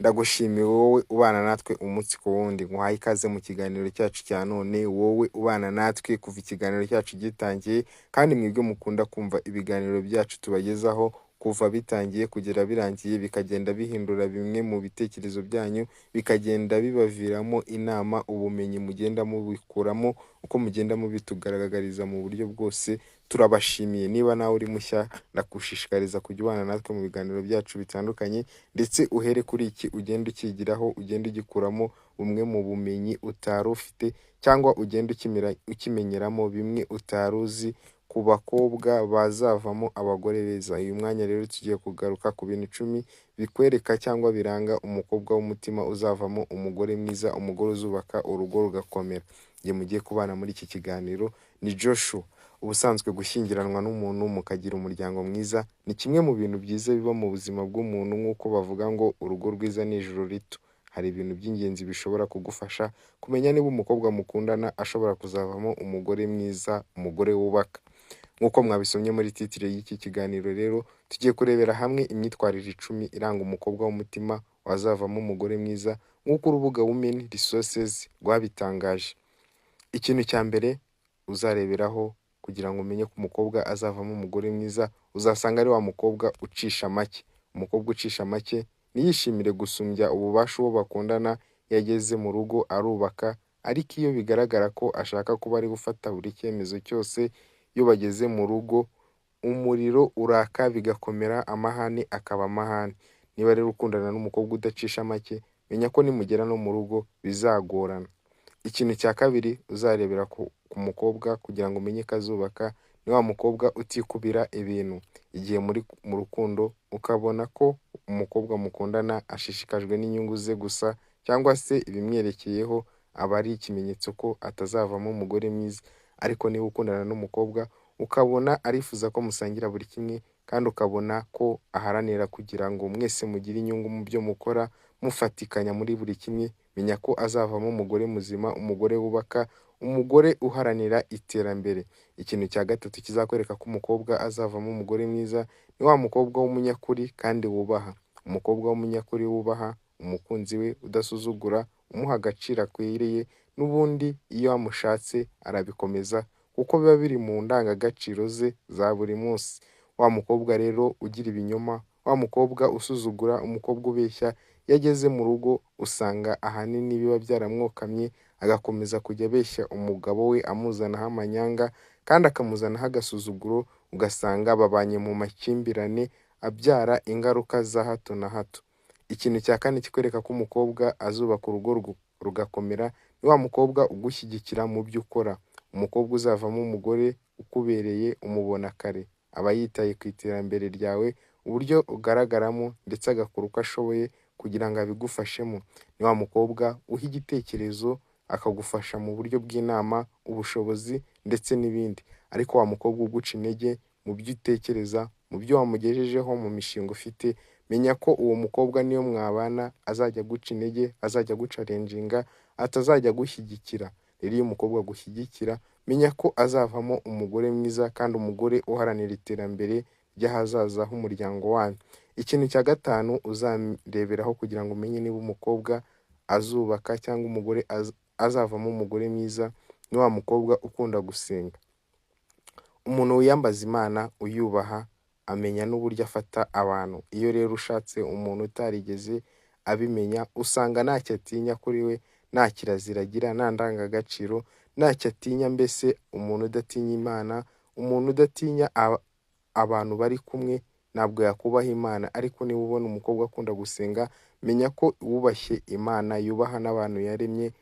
Ndagushimiye wowe ubana natwe umunsi ku wundi, nguhaye ikaze mu kiganiro cyacu cya none, wowe ubana natwe kuva ikiganiro cyacu gitangiye kandi mwebwe mukunda kumva ibiganiro byacu tubagezaho kuva bitangiye kugera birangiye, bikagenda bihindura bimwe mu bitekerezo byanyu, bikagenda bibaviramo inama, ubumenyi mugenda mubikuramo, uko mugenda mubitugaragariza mu buryo bwose. Turabashimiye. Niba nawe uri mushya, ndagushishikariza kujya ubana natwe mu biganiro byacu bitandukanye, ndetse uhere kuri iki ugenda ukigiraho, ugenda ugikuramo bumwe mu bumenyi utari ufite, cyangwa ugenda ukimenyeramo bimwe utari uzi ku bakobwa bazavamo abagore beza. Uyu mwanya rero tugiye kugaruka ku bintu 10 bikwereka cyangwa biranga umukobwa w'umutima uzavamo umugore mwiza, umugore uzubaka urugo rugakomera. Njye mugiye kubana muri iki kiganiro ni Joshua. Ubusanzwe gushyingiranwa n'umuntu mukagira umuryango mwiza ni kimwe mu bintu byiza biba mu buzima bw'umuntu, nk'uko bavuga ngo urugo rwiza ni ijuru rito. Hari ibintu by'ingenzi bishobora kugufasha kumenya niba umukobwa mukundana ashobora kuzavamo umugore mwiza, umugore wubaka. Nk'uko mwabisomye muri titire y'iki kiganiro rero, tugiye kurebera hamwe imyitwarire 10 iranga umukobwa w'umutima wazavamo umugore mwiza, nk'uko urubuga Women Resources rwabitangaje. Ikintu cya mbere uzareberaho kugira ngo umenye ko umukobwa azavamo umugore mwiza, uzasanga ari wa mukobwa ucisha make. Umukobwa ucisha make ntiyishimire gusumbya ububasha uwo bakundana, yageze mu rugo arubaka, ariko iyo bigaragara ko ashaka kuba ari gufata buri cyemezo cyose, iyo bageze mu rugo umuriro uraka bigakomera, amahane akaba amahane. Niba rero ukundana n'umukobwa udacisha make, menya ko nimugera no mu rugo bizagorana. Ikintu cya kabiri uzarebera ku mukobwa kugira ngo umenye ko azubaka, ni wa mukobwa utikubira ibintu. Igihe muri mu rukundo ukabona ko umukobwa mukundana ashishikajwe n'inyungu ze gusa, cyangwa se ibimwerekeyeho, aba ari ikimenyetso ko atazavamo umugore mwiza. Ariko niba ukundana n'umukobwa ukabona arifuza ko musangira buri kimwe, kandi ukabona ko aharanira kugira ngo mwese mugire inyungu mu byo mukora, mufatikanya muri buri kimwe, menya ko azavamo umugore muzima, umugore wubaka, umugore uharanira iterambere. Ikintu cya gatatu kizakwereka ko umukobwa azavamo umugore mwiza, ni wa mukobwa w'umunyakuri kandi wubaha. Umukobwa w'umunyakuri wubaha umukunzi we, udasuzugura, umuha agaciro akwiriye, n'ubundi iyo amushatse arabikomeza, kuko biba biri mu ndangagaciro ze za buri munsi. Wa mukobwa rero ugira ibinyoma, wa mukobwa usuzugura, umukobwa ubeshya, iyo ageze mu rugo usanga ahanini biba byaramwokamye, agakomeza kujya abeshya umugabo we, amuzanaho amanyanga kandi akamuzanaho agasuzuguro, ugasanga babanye mu makimbirane abyara ingaruka za hato na hato. Ikintu cya kane kikwereka ko umukobwa azubaka urugo rugakomera, ni wa mukobwa ugushyigikira mu byo ukora. Umukobwa uzavamo umugore ukubereye umubona kare, aba yitaye ku iterambere ryawe, uburyo ugaragaramo, ndetse agakora uko ashoboye kugira ngo abigufashemo. Ni wa mukobwa uha igitekerezo, akagufasha mu buryo bw'inama, ubushobozi ndetse n'ibindi. Ariko wa mukobwa uguca intege mu byo utekereza, mu byo wamugejejeho, mu mishinga ufite, menya ko uwo mukobwa niyo mwabana azajya guca intege, azajya gucarenjinga, atazajya gushyigikira. Rero iyo umukobwa agushyigikira, menya ko azavamo umugore mwiza kandi umugore uharanira iterambere ry'ahazaza h'umuryango wanyu. Ikintu cya gatanu uzareberaho kugira ngo umenye niba umukobwa azubaka cyangwa umugore azavamo umugore mwiza, ni wa mukobwa ukunda gusenga. Umuntu wiyambaza Imana, uyubaha, amenya n'uburyo afata abantu. Iyo rero ushatse umuntu utarigeze abimenya, usanga ntacyo atinya kuri we, nta kirazira agira, nta ndangagaciro, ntacyo atinya. Mbese umuntu udatinya Imana, umuntu udatinya abantu bari kumwe, ntabwo yakubaha Imana. Ariko niba ubona umukobwa akunda gusenga, menya ko wubashye Imana, yubaha n'abantu yaremye,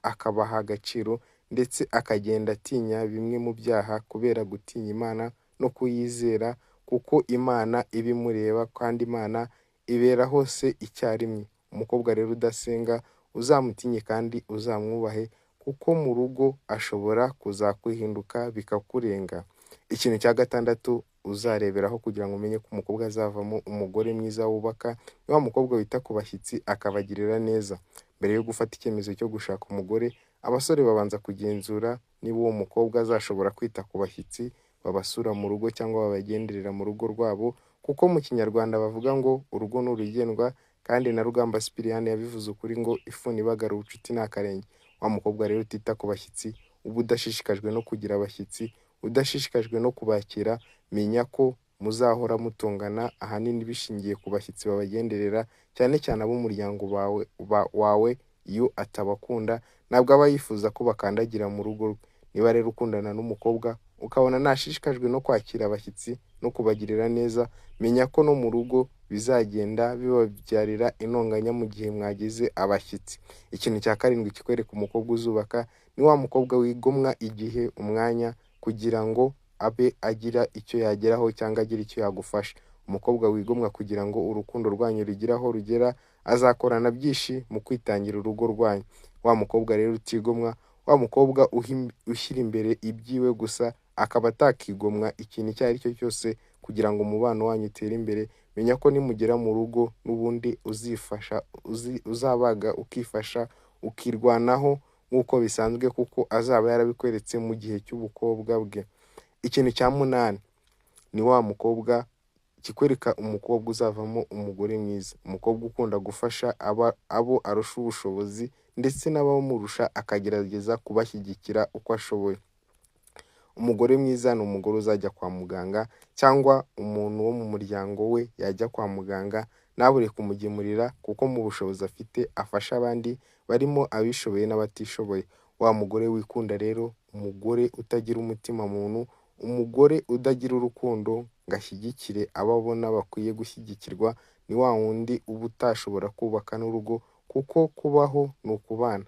akabaha agaciro, ndetse akagenda atinya bimwe mu byaha kubera gutinya Imana no kuyizera, kuko Imana iba imureba kandi Imana ibera hose icyarimwe. Umukobwa rero udasenga uzamutinye kandi uzamwubahe, kuko mu rugo ashobora kuzakwihinduka bikakurenga. Ikintu cya gatandatu uzareberaho kugira ngo umenye ko umukobwa azavamo umugore mwiza wubaka, ni wa mukobwa wita ku bashyitsi akabagirira neza. Mbere yo gufata icyemezo cyo gushaka umugore, abasore babanza kugenzura niba uwo mukobwa azashobora kwita ku bashyitsi babasura mu rugo cyangwa babagenderera mu rugo rwabo, kuko mu Kinyarwanda bavuga ngo urugo ni urugendwa kandi na Rugamba Sipiriyani yabivuze ukuri ngo ifuni ibagara ubucuti ni akarenge. Wa mukobwa rero utita ku bashyitsi, uba udashishikajwe no kugira abashyitsi, udashishikajwe no kubakira, menya ko muzahora mutongana ahanini bishingiye ku bashyitsi babagenderera, cyane cyane ab'umuryango wawe iyo atabakunda ntabwo aba yifuza ko bakandagira mu rugo rwe. Niba rero ukundana n'umukobwa ukabona ntashishikajwe no kwakira abashyitsi no kubagirira neza, menya ko no mu rugo bizagenda bibabyarira intonganya mu gihe mwagize abashyitsi. Ikintu cya karindwi kikwereka umukobwa uzubaka ni wa mukobwa wigomwa igihe, umwanya, kugira ngo abe agira icyo yageraho cyangwa agira icyo yagufasha. Umukobwa wigomwa kugira ngo urukundo rwanyu rugire aho rugera, azakorana byinshi mu kwitangira urugo rwanyu. Wa mukobwa rero utigomwa, wa mukobwa ushyira imbere ibyiwe gusa, akaba atakigomwa ikintu icyo ari cyo cyose kugira ngo umubano wanyu utere imbere, menya ko nimugera mu rugo n'ubundi uzabaga ukifasha, ukirwanaho nk'uko bisanzwe, kuko azaba yarabikweretse mu gihe cy'ubukobwa bwe. Ikintu cya munani ni wa mukobwa kikwereka umukobwa uzavamo umugore mwiza, umukobwa ukunda gufasha abo arusha ubushobozi ndetse n'abamurusha akagerageza kubashyigikira uko ashoboye. Umugore mwiza ni umugore uzajya kwa muganga, cyangwa umuntu wo mu muryango we yajya kwa muganga ntabure kumugemurira, kuko mu bushobozi afite afasha abandi barimo abishoboye n'abatishoboye. Wa mugore wikunda rero, umugore utagira umutima muntu, umugore udagira urukundo ngo ashyigikire abo abona bakwiye gushyigikirwa, ni wa wundi uba utashobora kubaka n'urugo, kuko kubaho ni ukubana,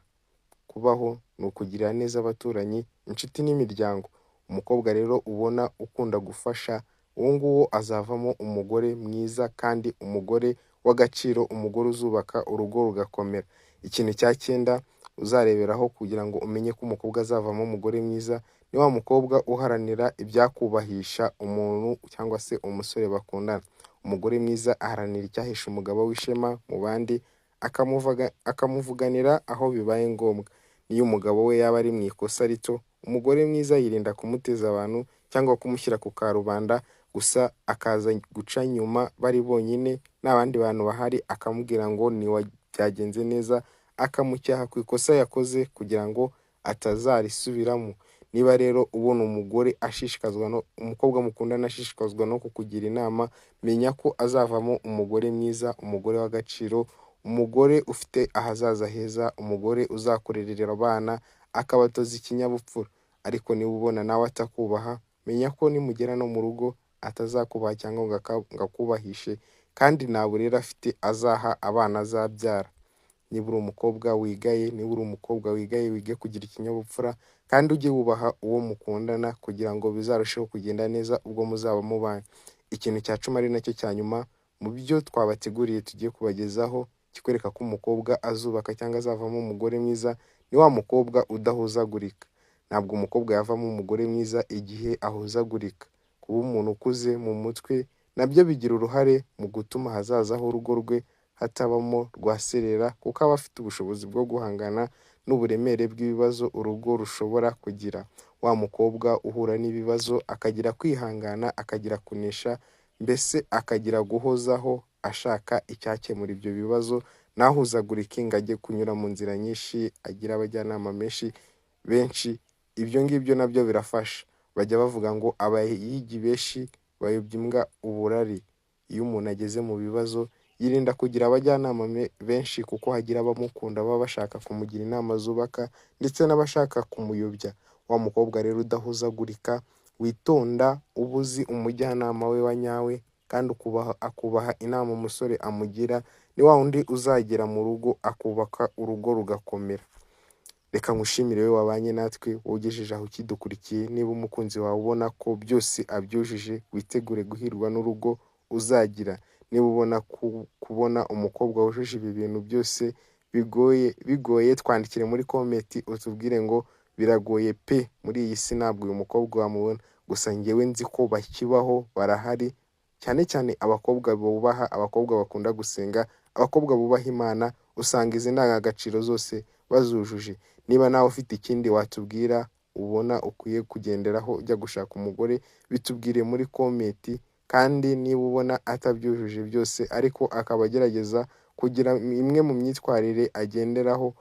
kubaho ni ukugirira neza abaturanyi, inshuti n'imiryango. Umukobwa rero ubona ukunda gufasha, uwo nguwo azavamo umugore mwiza kandi umugore w'agaciro, umugore uzubaka urugo rugakomera. Ikintu cya cyenda uzareberaho kugira ngo umenye ko umukobwa azavamo umugore mwiza, ni wa mukobwa uharanira ibyakubahisha umuntu cyangwa se umusore bakundana. Umugore mwiza aharanira icyahesha umugabo w'ishema mu bandi, akamuvuganira aho bibaye ngombwa. Niyo umugabo we yaba ari mu ikosa rito, umugore mwiza yirinda kumuteza abantu cyangwa kumushyira ku karubanda, gusa akaza guca nyuma bari bonyine nta bandi bantu bahari, akamubwira ngo byagenze neza, akamucyaha ku ikosa yakoze kugira ngo atazarisubiramo. Niba rero ubona umukobwa mukundana ashishikazwa no kukugira inama, menya ko azavamo umugore mwiza, umugore w'agaciro, umugore ufite ahazaza heza, umugore uzakurerera abana akabatoza ikinyabupfura. Ariko niba ubona nawe atakubaha, menya ko nimugera no mu rugo atazakubaha cyangwa ngo akubahishe, kandi nta burere afite azaha abana azabyara. Niba uri umukobwa wigaye, wige kugira ikinyabupfura, kandi ujye wubaha uwo mukundana kugira ngo bizarusheho kugenda neza ubwo muzaba mubanye. Ikintu cya cumi ari nacyo cya nyuma mu byo twabateguriye tugiye kubagezaho, kikwereka ko umukobwa azubaka cyangwa azavamo umugore mwiza, ni wa mukobwa udahuzagurika. Ntabwo umukobwa yavamo umugore mwiza igihe ahuzagurika. Kuba umuntu ukuze mu mutwe nabyo bigira uruhare mu gutuma ahazaza h'urugo rwe hatabamo rwaserera, kuko aba afite ubushobozi bwo guhangana n'uburemere bw'ibibazo urugo rushobora kugira. Wa mukobwa uhura n'ibibazo akagira kwihangana, akagira kunesha, mbese akagira guhozaho ashaka icyakemura ibyo bibazo, ntahuzagurike ngo ajye kunyura mu nzira nyinshi, agira abajyanama benshi. Ibyo ngibyo nabyo birafasha. Bajya bavuga ngo abayigi benshi bayobya imbwa uburari. Iyo umuntu ageze mu bibazo yirinda kugira abajyanama benshi, kuko hagira abamukunda baba bashaka kumugira inama zubaka ndetse n'abashaka kumuyobya. Wa mukobwa rero udahuzagurika, witonda, uba uzi umujyanama we wa nyawe, kandi akubaha inama umusore amugira, ni wa wundi uzagera mu rugo akubaka urugo rugakomera. Reka ngushimire wowe wabanye natwe, wogejeje aho ukidukurikiye. Niba umukunzi wawe ubona ko byose abyujuje, witegure guhirwa n'urugo uzagira. Niba ubona kubona umukobwa wujuje ibi bintu byose bigoye, twandikire muri komenti utubwire ngo biragoye pe, muri iyi si ntabwo uyu mukobwa wamubona. Gusa njyewe nzi ko bakibaho, barahari, cyane cyane abakobwa bubaha, abakobwa bakunda gusenga, abakobwa bubaha Imana, usanga izi ndangagaciro zose bazujuje. Niba nawe ufite ikindi watubwira ubona ukwiye kugenderaho ujya gushaka umugore, bitubwire muri komenti. Kandi niba ubona atabyujuje byose ariko akaba agerageza kugira imwe mu myitwarire agenderaho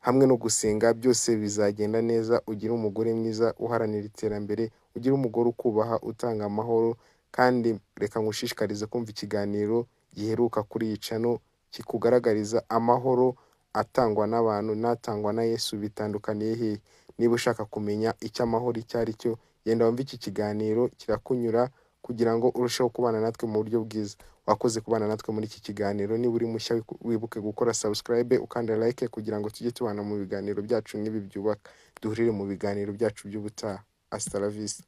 hamwe no gusenga, byose bizagenda neza. Ugire umugore mwiza uharanira iterambere, ugire umugore ukubaha, utanga amahoro. Kandi reka ngushishikarize kumva ikiganiro giheruka kuri iyi channel kikugaragariza amahoro atangwa n'abantu n'atangwa na Yesu bitandukaniye hehe. Niba ushaka kumenya icyo amahoro icyo ari cyo, genda wumve iki kiganiro kirakunyura kugira ngo urusheho kubana natwe mu buryo bwiza. Wakoze kubana natwe muri iki kiganiro. Niba uri mushya wibuke gukora subscribe ukanda like kugira ngo tujye tubana mu biganiro byacu n'ibi byubaka. Duhurire mu biganiro byacu by'ubutaha. Hasta la vista.